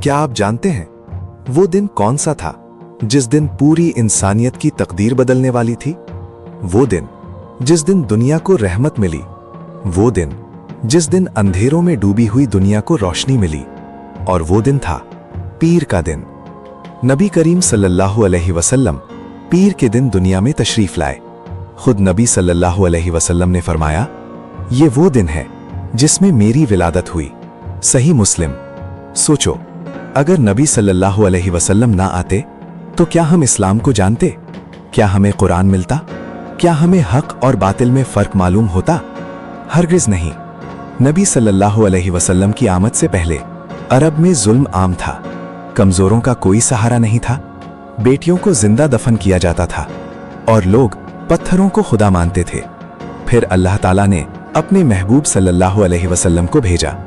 क्या आप जानते हैं वो दिन कौन सा था जिस दिन पूरी इंसानियत की तकदीर बदलने वाली थी? वो दिन जिस दिन दुनिया को रहमत मिली, वो दिन जिस दिन अंधेरों में डूबी हुई दुनिया को रोशनी मिली, और वो दिन था पीर का दिन। नबी करीम सल्लल्लाहु अलैहि वसल्लम पीर के दिन दुनिया में तशरीफ लाए। खुद नबी सल्लल्लाहु अलैहि वसल्लम ने फरमाया, ये वो दिन है जिसमें मेरी विलादत हुई। सही मुस्लिम। सोचो, अगर नबी सल्लल्लाहु अलैहि वसल्लम ना आते तो क्या हम इस्लाम को जानते? क्या हमें कुरान मिलता? क्या हमें हक और बातिल में फर्क मालूम होता? हरगिज नहीं। नबी सल्लल्लाहु अलैहि वसल्लम की आमद से पहले अरब में जुल्म आम था। कमजोरों का कोई सहारा नहीं था। बेटियों को जिंदा दफन किया जाता था और लोग पत्थरों को खुदा मानते थे। फिर अल्लाह ताला ने अपने महबूब सल्लल्लाहु अलैहि वसल्लम को भेजा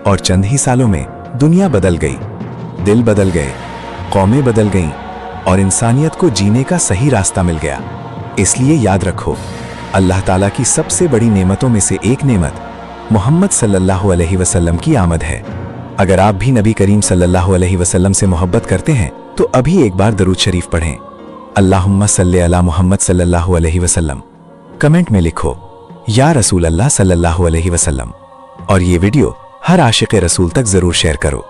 और चंद ही सालों में दुनिया बदल गई, दिल बदल गए, कौमें बदल गईं और इंसानियत को जीने का सही रास्ता मिल गया। इसलिए याद रखो, अल्लाह ताला की सबसे बड़ी नेमतों में से एक नेमत मोहम्मद सल्लल्लाहु अलैहि वसल्लम की आमद है। अगर आप भी नबी करीम सल्लल्लाहु अलैहि वसल्लम से मोहब्बत करते हैं तो अभी एक बार दरूद शरीफ पढ़ें, अल्लाहुम्मा सल्ले अला मोहम्मद सल्लल्लाहु अलैहि वसल्लम। कमेंट में लिखो, या रसूल अल्लाह सल्लल्लाहु अलैहि वसल्लम। और ये वीडियो हर आशिक़ रसूल तक जरूर शेयर करो।